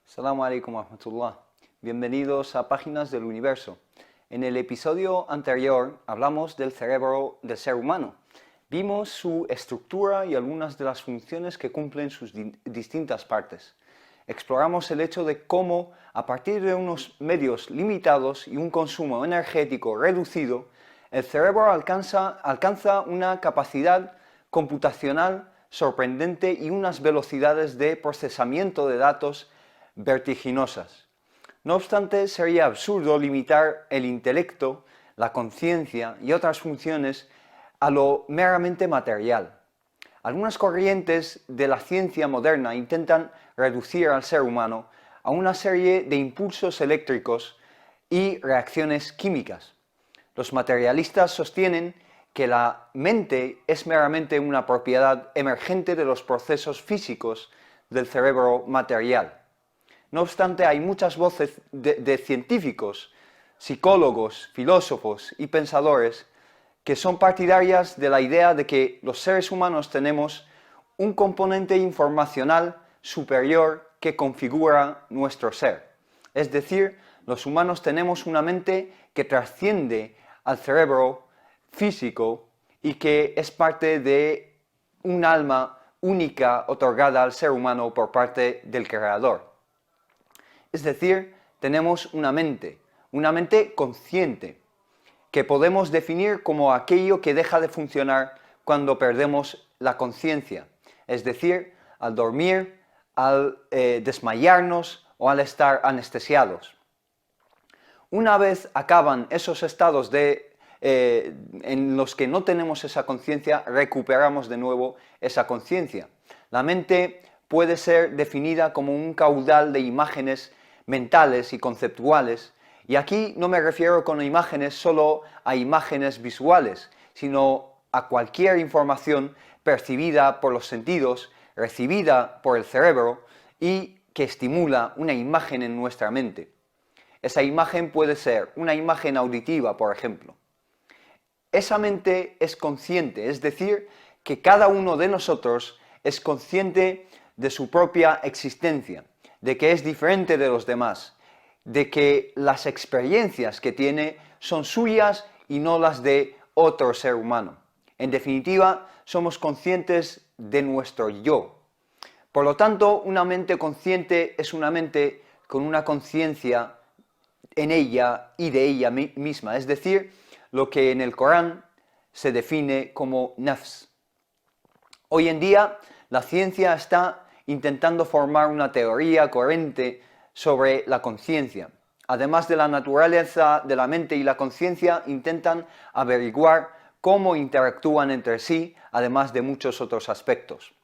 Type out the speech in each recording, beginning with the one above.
Assalamu alaikum wa rahmatullah. Bienvenidos a Páginas del Universo. En el episodio anterior hablamos del cerebro del ser humano. Vimos su estructura y algunas de las funciones que cumplen sus distintas partes. Exploramos el hecho de cómo, a partir de unos medios limitados y un consumo energético reducido, el cerebro alcanza una capacidad computacional sorprendente y unas velocidades de procesamiento de datos vertiginosas. No obstante, sería absurdo limitar el intelecto, la conciencia y otras funciones a lo meramente material. Algunas corrientes de la ciencia moderna intentan reducir al ser humano a una serie de impulsos eléctricos y reacciones químicas. Los materialistas sostienen que la mente es meramente una propiedad emergente de los procesos físicos del cerebro material. No obstante, hay muchas voces de científicos, psicólogos, filósofos y pensadores que son partidarias de la idea de que los seres humanos tenemos un componente informacional superior que configura nuestro ser. Es decir, los humanos tenemos una mente que trasciende al cerebro físico y que es parte de un alma única otorgada al ser humano por parte del Creador. Es decir, tenemos una mente consciente, que podemos definir como aquello que deja de funcionar cuando perdemos la conciencia, es decir, al dormir, al desmayarnos o al estar anestesiados. Una vez acaban esos estados en los que no tenemos esa conciencia, recuperamos de nuevo esa conciencia. La mente puede ser definida como un caudal de imágenes mentales y conceptuales, y aquí no me refiero con imágenes solo a imágenes visuales, sino a cualquier información percibida por los sentidos, recibida por el cerebro y que estimula una imagen en nuestra mente. Esa imagen puede ser una imagen auditiva, por ejemplo. Esa mente es consciente, es decir, que cada uno de nosotros es consciente de su propia existencia, de que es diferente de los demás, de que las experiencias que tiene son suyas y no las de otro ser humano. En definitiva, somos conscientes de nuestro yo. Por lo tanto, una mente consciente es una mente con una conciencia en ella y de ella misma, es decir, lo que en el Corán se define como nafs. Hoy en día, la ciencia está intentando formar una teoría coherente sobre la conciencia. Además de la naturaleza de la mente y la conciencia, intentan averiguar cómo interactúan entre sí, además de muchos otros aspectos.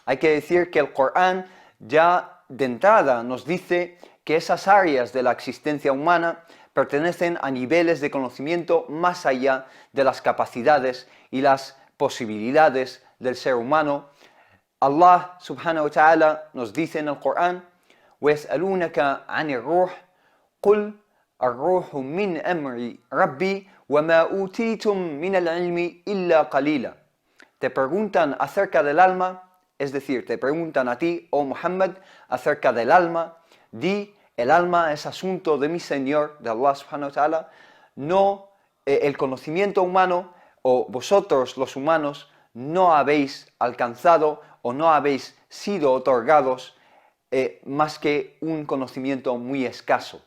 Hay que decir que el Corán ya de entrada nos dice que esas áreas de la existencia humana pertenecen a niveles de conocimiento más allá de las capacidades y las posibilidades del ser humano. Allah subhanahu wa ta'ala nos dice en el Corán: وَيَسْأَلُونَكَ عَنِ الرُّوحِ قُلْ الرُّوحُ مِنْ أَمْرِ رَبِّي وَمَا أُوتِيتُم مِنَ الْعِلْمِ إِلَّا قَلِيلًا. Te preguntan acerca del alma, es decir, te preguntan a ti, oh Muhammad, acerca del alma. Di, el alma es asunto de mi Señor, de Allah subhanahu wa ta'ala, no el conocimiento humano, o vosotros los humanos no habéis alcanzado o no habéis sido otorgados más que un conocimiento muy escaso.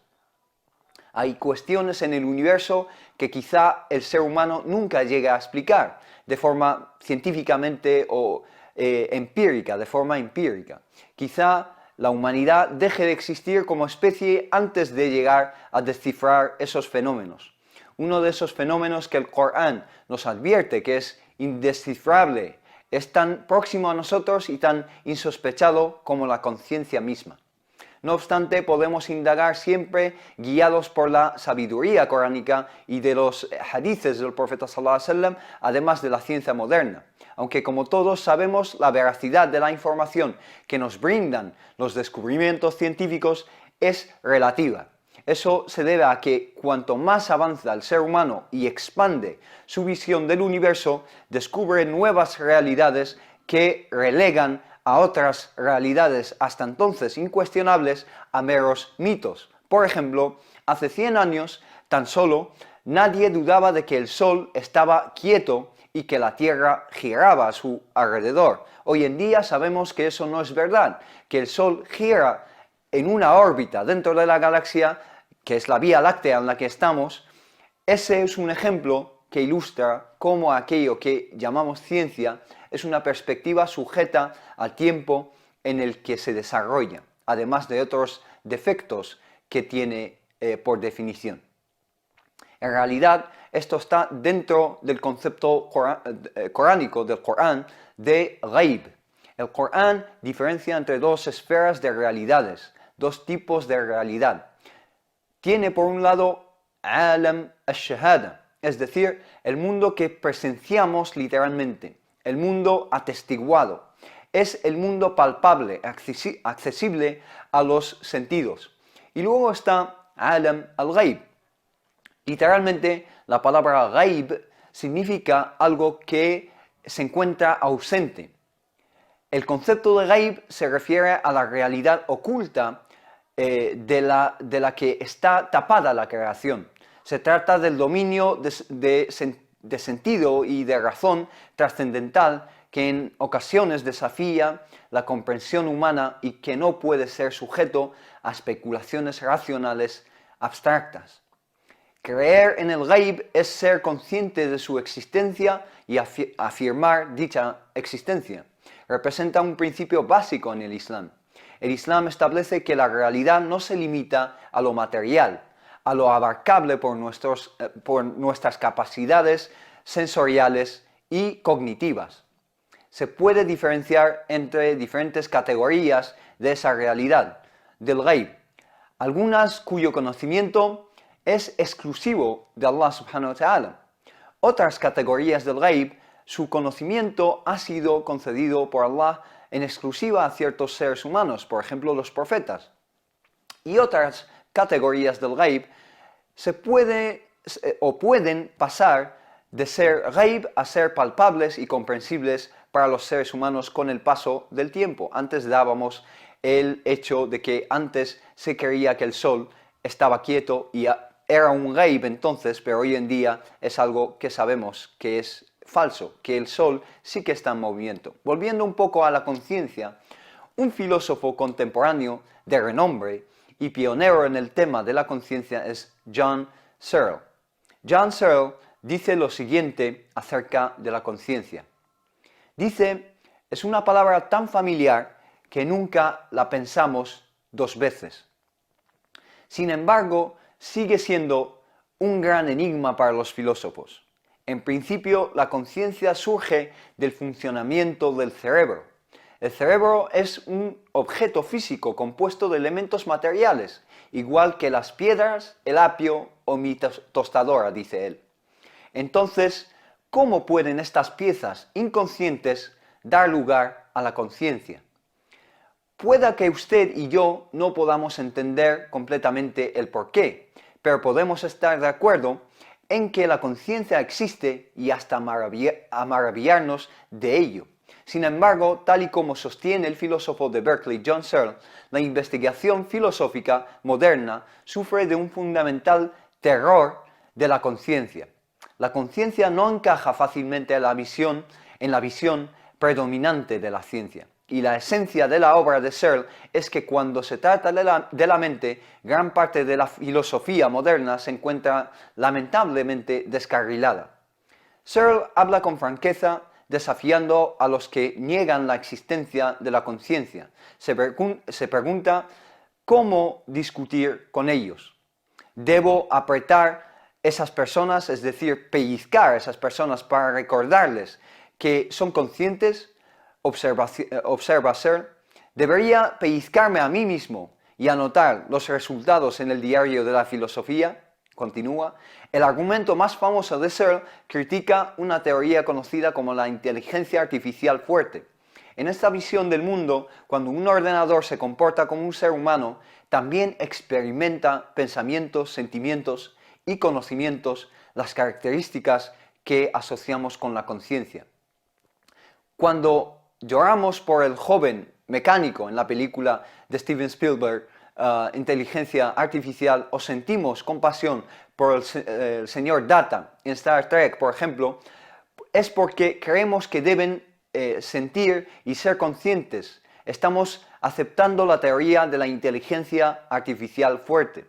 Hay cuestiones en el universo que quizá el ser humano nunca llegue a explicar de forma científicamente o empírica, de forma empírica. Quizá la humanidad deje de existir como especie antes de llegar a descifrar esos fenómenos. Uno de esos fenómenos que el Corán nos advierte que es indescifrable, es tan próximo a nosotros y tan insospechado como la conciencia misma. No obstante, podemos indagar siempre guiados por la sabiduría coránica y de los hadices del profeta sallallahu alaihi wasallam, además de la ciencia moderna. Aunque como todos sabemos, la veracidad de la información que nos brindan los descubrimientos científicos es relativa. Eso se debe a que cuanto más avanza el ser humano y expande su visión del universo, descubre nuevas realidades que relegan a otras realidades hasta entonces incuestionables a meros mitos. Por ejemplo, hace 100 años tan solo nadie dudaba de que el Sol estaba quieto y que la Tierra giraba a su alrededor. Hoy en día sabemos que eso no es verdad, que el Sol gira en una órbita dentro de la galaxia, que es la Vía Láctea en la que estamos. Ese es un ejemplo que ilustra cómo aquello que llamamos ciencia es una perspectiva sujeta al tiempo en el que se desarrolla, además de otros defectos que tiene por definición. En realidad, esto está dentro del concepto coránico, del Corán, de Ghaib. El Corán diferencia entre dos esferas de realidades, dos tipos de realidad. Tiene por un lado Alam al-Shahada, es decir, el mundo que presenciamos literalmente, el mundo atestiguado. Es el mundo palpable, accesible a los sentidos. Y luego está Alam al-Ghaib. Literalmente, la palabra Ghaib significa algo que se encuentra ausente. El concepto de Ghaib se refiere a la realidad oculta de la que está tapada la creación. Se trata del dominio de sentido y de razón trascendental que en ocasiones desafía la comprensión humana y que no puede ser sujeto a especulaciones racionales abstractas. Creer en el Ghaib es ser consciente de su existencia y afirmar dicha existencia. Representa un principio básico en el Islam. El Islam establece que la realidad no se limita a lo material, a lo abarcable por nuestras capacidades sensoriales y cognitivas. Se puede diferenciar entre diferentes categorías de esa realidad, del Ghaib, algunas cuyo conocimiento es exclusivo de Allah subhanahu wa ta'ala. Otras categorías del Ghaib, su conocimiento ha sido concedido por Allah en exclusiva a ciertos seres humanos, por ejemplo los profetas. Y otras categorías del Ghaib pueden pasar de ser Ghaib a ser palpables y comprensibles para los seres humanos con el paso del tiempo. Antes dábamos el hecho de que antes se creía que el Sol estaba quieto y era un Ghaib entonces, pero hoy en día es algo que sabemos que es falso, que el Sol sí que está en movimiento. Volviendo un poco a la conciencia, un filósofo contemporáneo de renombre y pionero en el tema de la conciencia es John Searle. John Searle dice lo siguiente acerca de la conciencia. Dice, es una palabra tan familiar que nunca la pensamos dos veces. Sin embargo, sigue siendo un gran enigma para los filósofos. En principio, la conciencia surge del funcionamiento del cerebro. El cerebro es un objeto físico compuesto de elementos materiales, igual que las piedras, el apio o mi tostadora, dice él. Entonces, ¿cómo pueden estas piezas inconscientes dar lugar a la conciencia? Pueda que usted y yo no podamos entender completamente el porqué, pero podemos estar de acuerdo en que la conciencia existe y hasta maravillarnos de ello. Sin embargo, tal y como sostiene el filósofo de Berkeley, John Searle, la investigación filosófica moderna sufre de un fundamental terror de la conciencia. La conciencia no encaja fácilmente en la visión predominante de la ciencia. Y la esencia de la obra de Searle es que cuando se trata de la mente, gran parte de la filosofía moderna se encuentra lamentablemente descarrilada. Searle habla con franqueza, desafiando a los que niegan la existencia de la conciencia. Se pregunta cómo discutir con ellos. ¿Debo apretar esas personas, es decir, pellizcar a esas personas para recordarles que son conscientes? Observa Searle, ¿debería pellizcarme a mí mismo y anotar los resultados en el diario de la filosofía? Continúa. El argumento más famoso de Searle critica una teoría conocida como la inteligencia artificial fuerte. En esta visión del mundo, cuando un ordenador se comporta como un ser humano, también experimenta pensamientos, sentimientos y conocimientos, las características que asociamos con la conciencia. Cuando lloramos por el joven mecánico en la película de Steven Spielberg, Inteligencia Artificial, o sentimos compasión por el señor Data en Star Trek, por ejemplo, es porque creemos que deben sentir y ser conscientes. Estamos aceptando la teoría de la inteligencia artificial fuerte.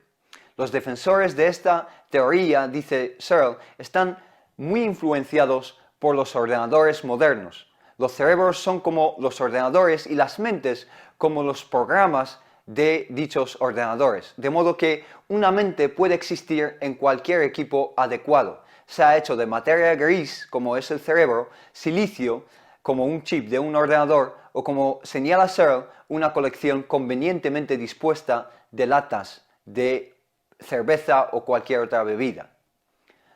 Los defensores de esta teoría, dice Searle, están muy influenciados por los ordenadores modernos. Los cerebros son como los ordenadores y las mentes como los programas de dichos ordenadores, de modo que una mente puede existir en cualquier equipo adecuado, sea hecho de materia gris, como es el cerebro, silicio, como un chip de un ordenador, o como señala Searle, una colección convenientemente dispuesta de latas de cerveza o cualquier otra bebida.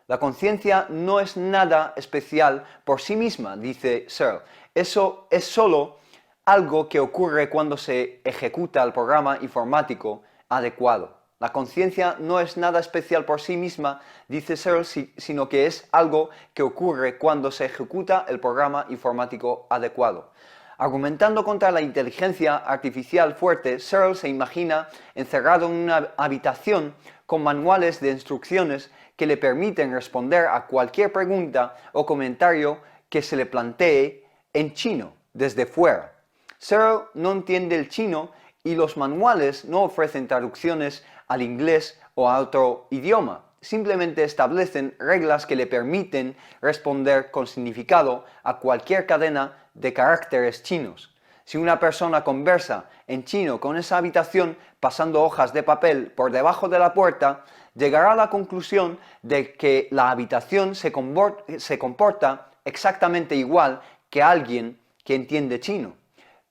La conciencia no es nada especial por sí misma, dice Searle. Eso es solo algo que ocurre cuando se ejecuta el programa informático adecuado. La conciencia no es nada especial por sí misma, dice Searle, sino que es algo que ocurre cuando se ejecuta el programa informático adecuado. Argumentando contra la inteligencia artificial fuerte, Searle se imagina encerrado en una habitación con manuales de instrucciones que le permiten responder a cualquier pregunta o comentario que se le plantee en chino, desde fuera. Searle no entiende el chino y los manuales no ofrecen traducciones al inglés o a otro idioma. Simplemente establecen reglas que le permiten responder con significado a cualquier cadena de caracteres chinos. Si una persona conversa en chino con esa habitación pasando hojas de papel por debajo de la puerta, llegará a la conclusión de que la habitación se comporta exactamente igual que alguien que entiende chino.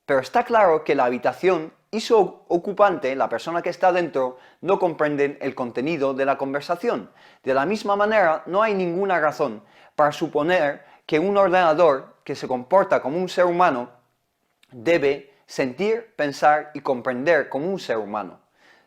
Pero está claro que la habitación y su ocupante, la persona que está dentro, no comprenden el contenido de la conversación. De la misma manera, no hay ninguna razón para suponer que un ordenador que se comporta como un ser humano debe sentir, pensar y comprender como un ser humano.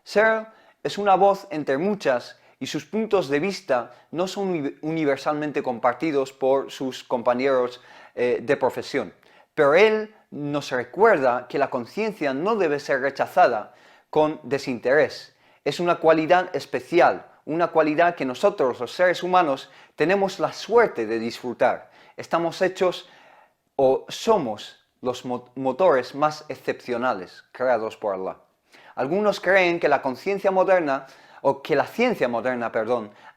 Searle es una voz entre muchas y sus puntos de vista no son universalmente compartidos por sus compañeros de profesión. Pero él nos recuerda que la conciencia no debe ser rechazada con desinterés. Es una cualidad especial, una cualidad que nosotros, los seres humanos, tenemos la suerte de disfrutar. Estamos hechos o somos los motores más excepcionales creados por Allah. Algunos creen que la conciencia moderna, o que la ciencia moderna,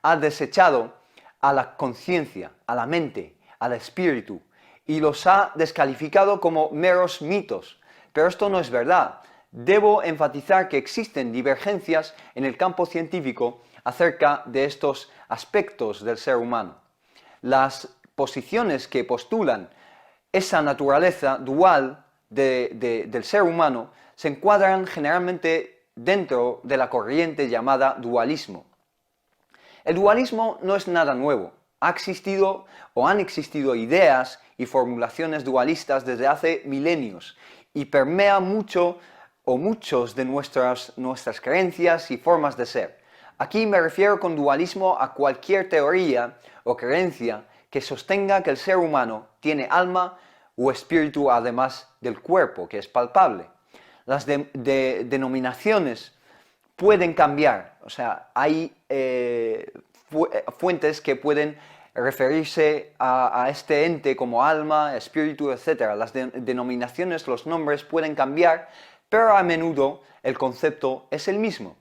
ha desechado a la conciencia, a la mente, al espíritu, y los ha descalificado como meros mitos. Pero esto no es verdad. Debo enfatizar que existen divergencias en el campo científico acerca de estos aspectos del ser humano. Las posiciones que postulan esa naturaleza dual del ser humano se encuadran generalmente dentro de la corriente llamada dualismo. El dualismo no es nada nuevo. Ha existido o han existido ideas y formulaciones dualistas desde hace milenios y permea mucho o muchos de nuestras creencias y formas de ser. Aquí me refiero con dualismo a cualquier teoría o creencia que sostenga que el ser humano tiene alma o espíritu además del cuerpo, que es palpable. Las denominaciones pueden cambiar, o sea, hay fuentes que pueden referirse a este ente como alma, espíritu, etc. Las denominaciones, los nombres pueden cambiar, pero a menudo el concepto es el mismo.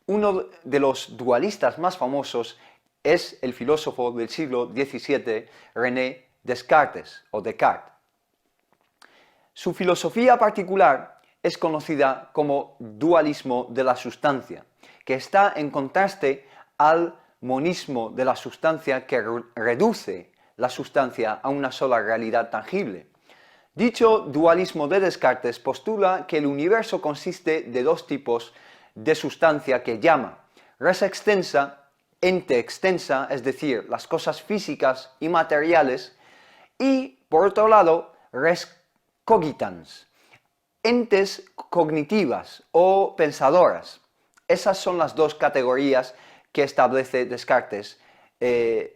Uno de los dualistas más famosos es el filósofo del siglo XVII, René Descartes, o Descartes. Su filosofía particular es conocida como dualismo de la sustancia, que está en contraste al monismo de la sustancia que reduce la sustancia a una sola realidad tangible. Dicho dualismo de Descartes postula que el universo consiste de dos tipos de sustancia que llama res extensa, ente extensa, es decir, las cosas físicas y materiales, y, por otro lado, res cogitans, entes cognitivas o pensadoras. Esas son las dos categorías que establece Descartes en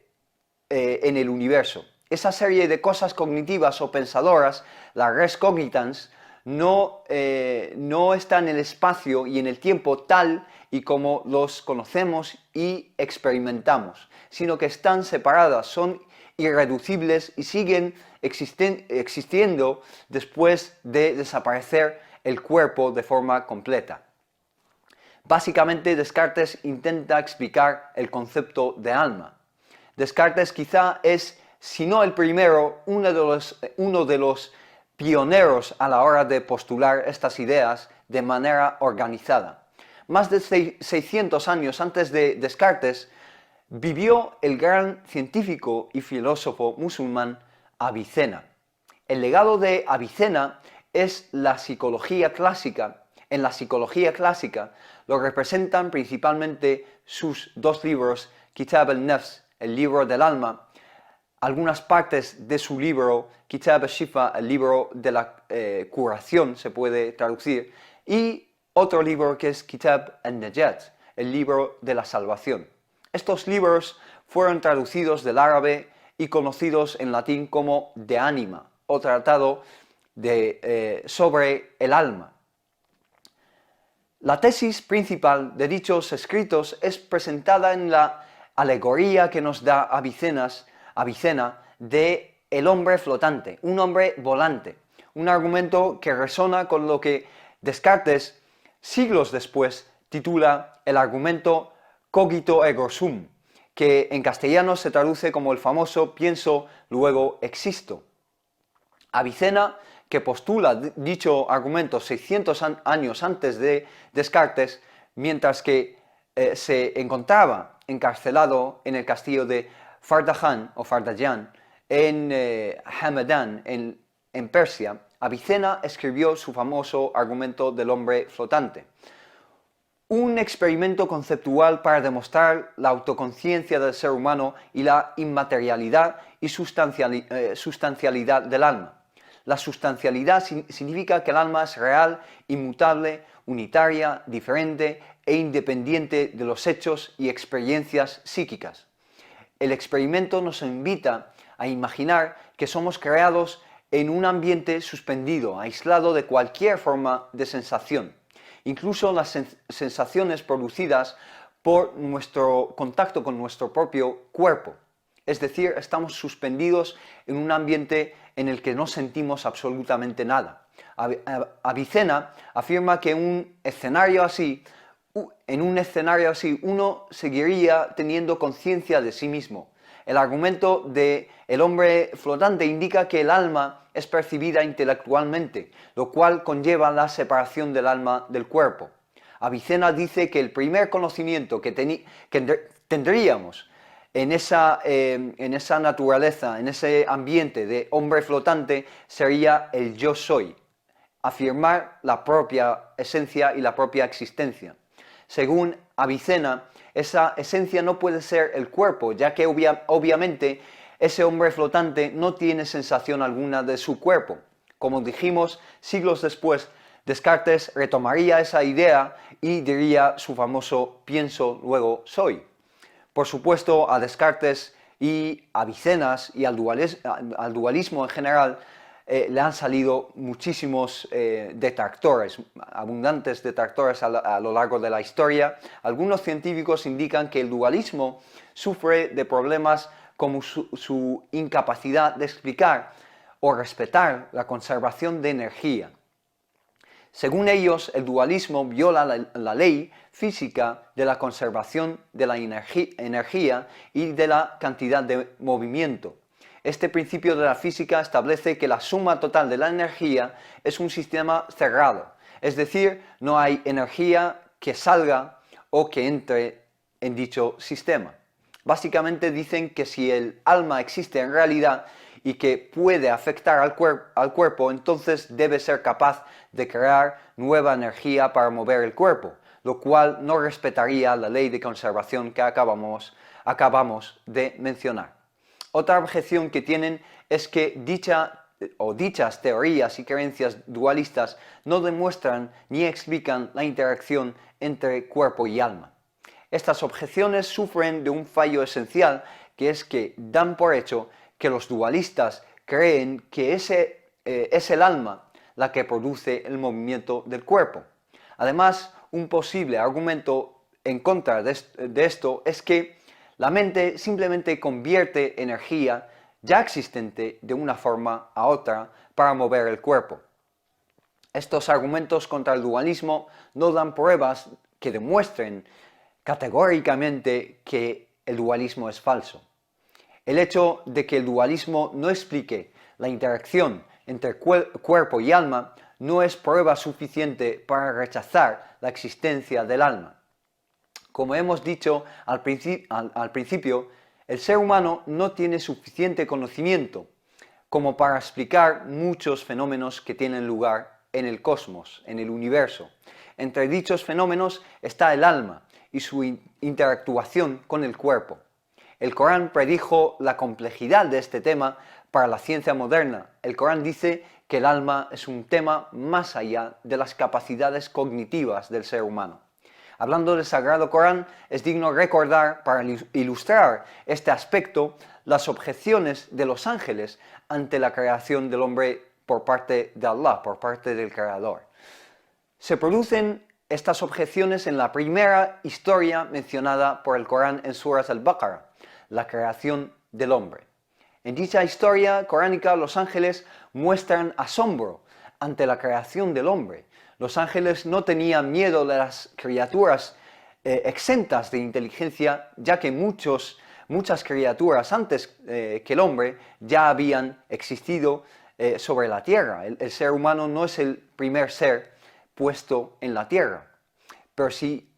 el universo. esa serie de cosas cognitivas o pensadoras, las res cogitans, no está en el espacio y en el tiempo tal y como los conocemos y experimentamos, sino que están separadas, son irreducibles y siguen existiendo después de desaparecer el cuerpo de forma completa. Básicamente, Descartes intenta explicar el concepto de alma. Descartes quizá es, si no el primero, uno de los pioneros a la hora de postular estas ideas de manera organizada. Más de 600 años antes de Descartes, vivió el gran científico y filósofo musulmán Avicena. El legado de Avicena es la psicología clásica. En la psicología clásica lo representan principalmente sus dos libros, Kitab al-Nafs, el libro del alma, algunas partes de su libro, Kitab al-Shifa, el libro de la curación, se puede traducir, y otro libro que es Kitab al-Najat, el libro de la salvación. Estos libros fueron traducidos del árabe y conocidos en latín como De Anima, o tratado sobre el alma. La tesis principal de dichos escritos es presentada en la alegoría que nos da Avicena de el hombre flotante, un hombre volante, un argumento que resona con lo que Descartes, siglos después, titula el argumento cogito ergo sum, que en castellano se traduce como el famoso pienso, luego existo. Avicena, que postula dicho argumento 600 años antes de Descartes, mientras que se encontraba encarcelado en el castillo de Fardajan o Fardajan en Hamadan, en Persia, Avicena escribió su famoso argumento del hombre flotante. Un experimento conceptual para demostrar la autoconciencia del ser humano y la inmaterialidad y sustancialidad del alma. La sustancialidad significa que el alma es real, inmutable, unitaria, diferente e independiente de los hechos y experiencias psíquicas. El experimento nos invita a imaginar que somos creados en un ambiente suspendido, aislado de cualquier forma de sensación. Incluso las sensaciones producidas por nuestro contacto con nuestro propio cuerpo. Es decir, estamos suspendidos en un ambiente en el que no sentimos absolutamente nada. Avicena afirma que en un escenario así uno seguiría teniendo conciencia de sí mismo. El argumento de el hombre flotante indica que el alma es percibida intelectualmente, lo cual conlleva la separación del alma del cuerpo. Avicena dice que el primer conocimiento que tendríamos en esa naturaleza, en ese ambiente de hombre flotante, sería el yo soy, afirmar la propia esencia y la propia existencia. Según Avicena, esa esencia no puede ser el cuerpo, ya que obviamente ese hombre flotante no tiene sensación alguna de su cuerpo. Como dijimos, siglos después, Descartes retomaría esa idea y diría su famoso pienso, luego soy. Por supuesto, a Descartes y a Avicena y al dualismo en general le han salido muchísimos detractores, abundantes detractores a lo largo de la historia. Algunos científicos indican que el dualismo sufre de problemas como su incapacidad de explicar o respetar la conservación de energía. Según ellos, el dualismo viola la ley física de la conservación de la energía y de la cantidad de movimiento. Este principio de la física establece que la suma total de la energía es un sistema cerrado, es decir, no hay energía que salga o que entre en dicho sistema. Básicamente dicen que si el alma existe en realidad y que puede afectar al cuerpo, entonces debe ser capaz de crear nueva energía para mover el cuerpo, lo cual no respetaría la ley de conservación que acabamos de mencionar. Otra objeción que tienen es que dichas teorías y creencias dualistas no demuestran ni explican la interacción entre cuerpo y alma. Estas objeciones sufren de un fallo esencial, que es que dan por hecho que los dualistas creen que es el alma la que produce el movimiento del cuerpo. Además, un posible argumento en contra de esto es que la mente simplemente convierte energía ya existente de una forma a otra para mover el cuerpo. Estos argumentos contra el dualismo no dan pruebas que demuestren categóricamente que el dualismo es falso. El hecho de que el dualismo no explique la interacción entre cuerpo y alma no es prueba suficiente para rechazar la existencia del alma. Como hemos dicho al principio, el ser humano no tiene suficiente conocimiento como para explicar muchos fenómenos que tienen lugar en el cosmos, en el universo. Entre dichos fenómenos está el alma y su interactuación con el cuerpo. El Corán predijo la complejidad de este tema para la ciencia moderna. El Corán dice que el alma es un tema más allá de las capacidades cognitivas del ser humano. Hablando del Sagrado Corán, es digno recordar, para ilustrar este aspecto, las objeciones de los ángeles ante la creación del hombre por parte de Allah, por parte del Creador. Se producen estas objeciones en la primera historia mencionada por el Corán en Surat al-Baqarah, la creación del hombre. En dicha historia coránica, los ángeles muestran asombro ante la creación del hombre. Los ángeles no tenían miedo de las criaturas exentas de inteligencia, ya que muchas criaturas antes que el hombre ya habían existido sobre la tierra. El ser humano no es el primer ser puesto en la tierra, pero sí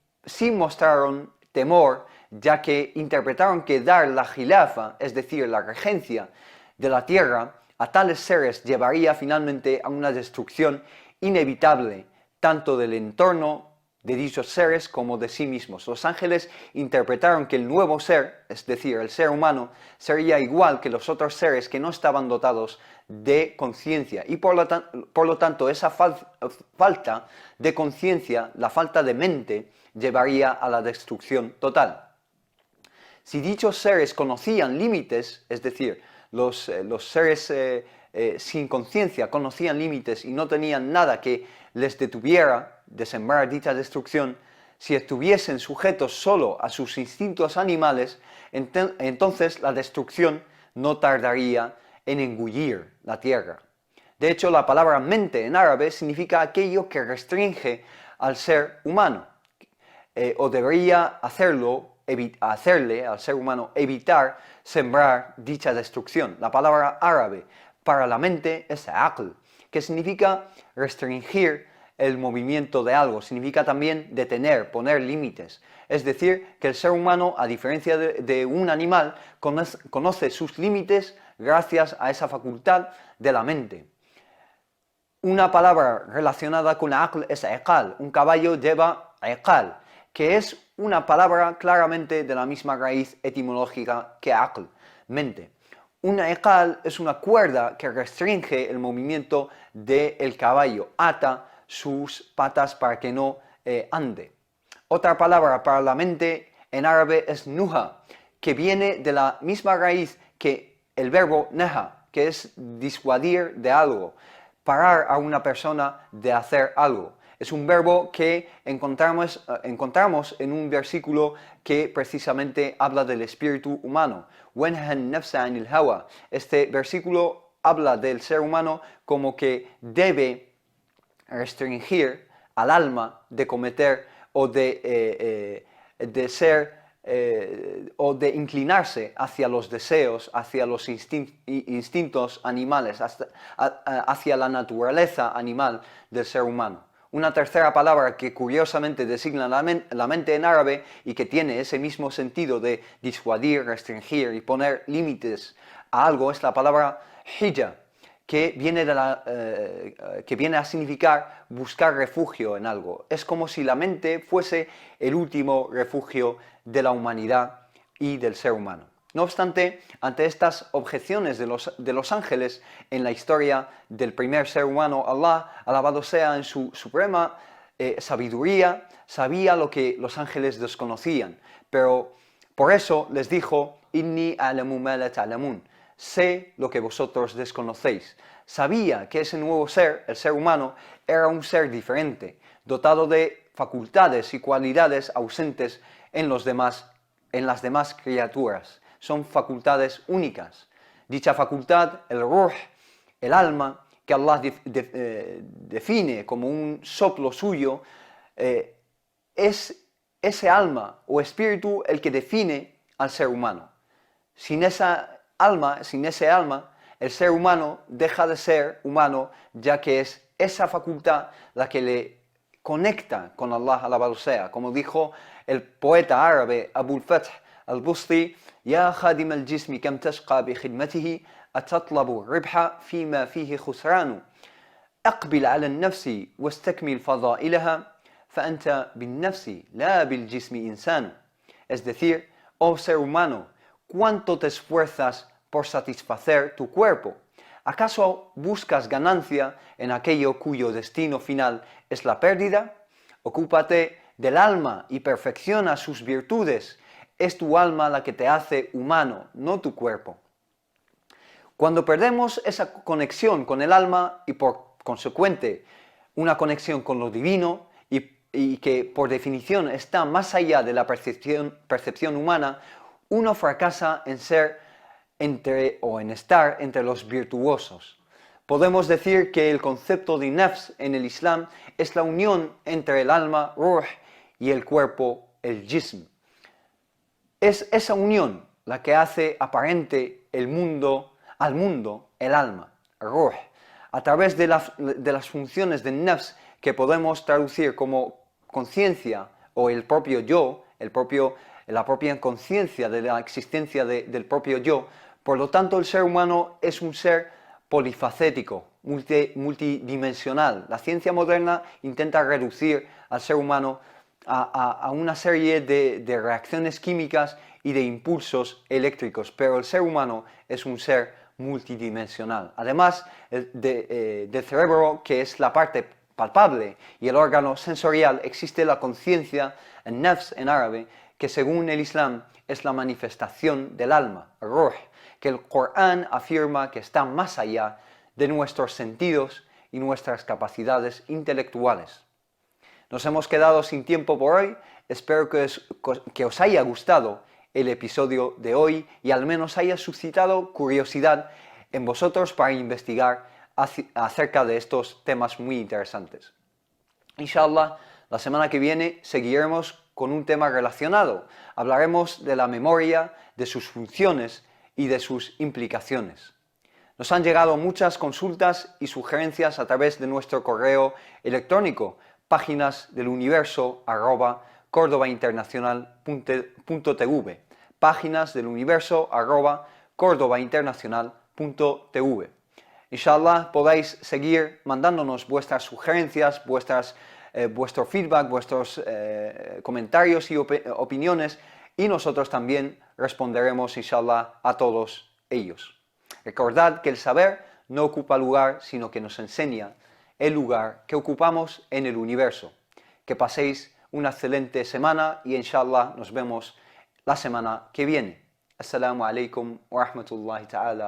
mostraron temor, ya que interpretaron que dar la khilafa, es decir, la regencia de la tierra, a tales seres llevaría finalmente a una destrucción inevitable, tanto del entorno de dichos seres como de sí mismos. Los ángeles interpretaron que el nuevo ser, es decir, el ser humano, sería igual que los otros seres que no estaban dotados de conciencia, y por lo tanto esa falta de conciencia, la falta de mente, llevaría a la destrucción total. Si dichos seres conocían límites, es decir, los seres sin conciencia conocían límites y no tenían nada que les detuviera de sembrar dicha destrucción, si estuviesen sujetos solo a sus instintos animales, entonces la destrucción no tardaría en engullir la tierra. De hecho, la palabra mente en árabe significa aquello que restringe al ser humano, o debería hacerle al ser humano evitar sembrar dicha destrucción. La palabra árabe para la mente es aql, que significa restringir el movimiento de algo, significa también detener, poner límites. Es decir, que el ser humano, a diferencia de un animal, conoce sus límites gracias a esa facultad de la mente. Una palabra relacionada con aql es iqal. Un caballo lleva iqal, que es una palabra claramente de la misma raíz etimológica que aql, mente. Una iqal es una cuerda que restringe el movimiento del caballo, ata sus patas para que no ande. Otra palabra para la mente en árabe es nuha, que viene de la misma raíz que el verbo naha, que es disuadir de algo, parar a una persona de hacer algo. Es un verbo que encontramos en un versículo que precisamente habla del espíritu humano. Este versículo habla del ser humano como que debe restringir al alma de cometer o de inclinarse hacia los deseos, hacia los instintos animales, hacia la naturaleza animal del ser humano. Una tercera palabra que curiosamente designa la mente en árabe y que tiene ese mismo sentido de disuadir, restringir y poner límites a algo es la palabra hija, que viene a significar buscar refugio en algo. Es como si la mente fuese el último refugio de la humanidad y del ser humano. No obstante, ante estas objeciones de los ángeles en la historia del primer ser humano, Allah, alabado sea en su suprema sabiduría, sabía lo que los ángeles desconocían, pero por eso les dijo, Inni a'lamu ma la ta'lamun. sé lo que vosotros desconocéis. Sabía que ese nuevo ser, el ser humano, era un ser diferente, dotado de facultades y cualidades ausentes en las demás criaturas. Son facultades únicas. Dicha facultad, el ruh, el alma, que Allah define como un soplo suyo, es ese alma o espíritu el que define al ser humano. Sin ese alma, el ser humano deja de ser humano, ya que es esa facultad la que le conecta con Allah, alabado sea. Como dijo el poeta árabe Abul Fath al-Busti: Ya khadim al-jismi kam tashqa bi khidmatihi atatlabu ribha fima fihi khusranu. أقبل على النفس واستكمل فضائلها فأنت بالنفس لا بالجسم إنسان. Es decir, oh ser humano, ¿cuánto te esfuerzas por satisfacer tu cuerpo? ¿Acaso buscas ganancia en aquello cuyo destino final es la pérdida? Ocúpate del alma y perfecciona sus virtudes. Es tu alma la que te hace humano, no tu cuerpo. Cuando perdemos esa conexión con el alma y por consecuente una conexión con lo divino y que por definición está más allá de la percepción humana, uno fracasa en estar entre los virtuosos. Podemos decir que el concepto de nafs en el Islam es la unión entre el alma, ruh, y el cuerpo, el jism. Es esa unión la que hace aparente al mundo, el alma, el ruh. A través de las funciones de nafs, que podemos traducir como conciencia o el propio yo, la propia conciencia de la existencia del propio yo. Por lo tanto, el ser humano es un ser polifacético, multidimensional. La ciencia moderna intenta reducir al ser humano a una serie de reacciones químicas y de impulsos eléctricos, pero el ser humano es un ser multidimensional. Además del cerebro, que es la parte palpable, y el órgano sensorial, existe la conciencia, el nafs en árabe, que según el Islam es la manifestación del alma, el ruh, que el Corán afirma que está más allá de nuestros sentidos y nuestras capacidades intelectuales. Nos hemos quedado sin tiempo por hoy. Espero que os haya gustado el episodio de hoy y al menos haya suscitado curiosidad en vosotros para investigar acerca de estos temas muy interesantes. Inshallah, la semana que viene seguiremos con un tema relacionado. Hablaremos de la memoria, de sus funciones y de sus implicaciones. Nos han llegado muchas consultas y sugerencias a través de nuestro correo electrónico, páginasdeluniverso@cordobainternacional.tv, páginasdeluniverso@cordobainternacional.tv. Inshallah podáis seguir mandándonos vuestras sugerencias, vuestro feedback, vuestros comentarios y opiniones, y nosotros también responderemos, inshallah, a todos ellos. Recordad que el saber no ocupa lugar, sino que nos enseña el lugar que ocupamos en el universo. Que paséis una excelente semana y inshallah nos vemos la semana que viene. Assalamu alaikum wa rahmatullahi ta'ala.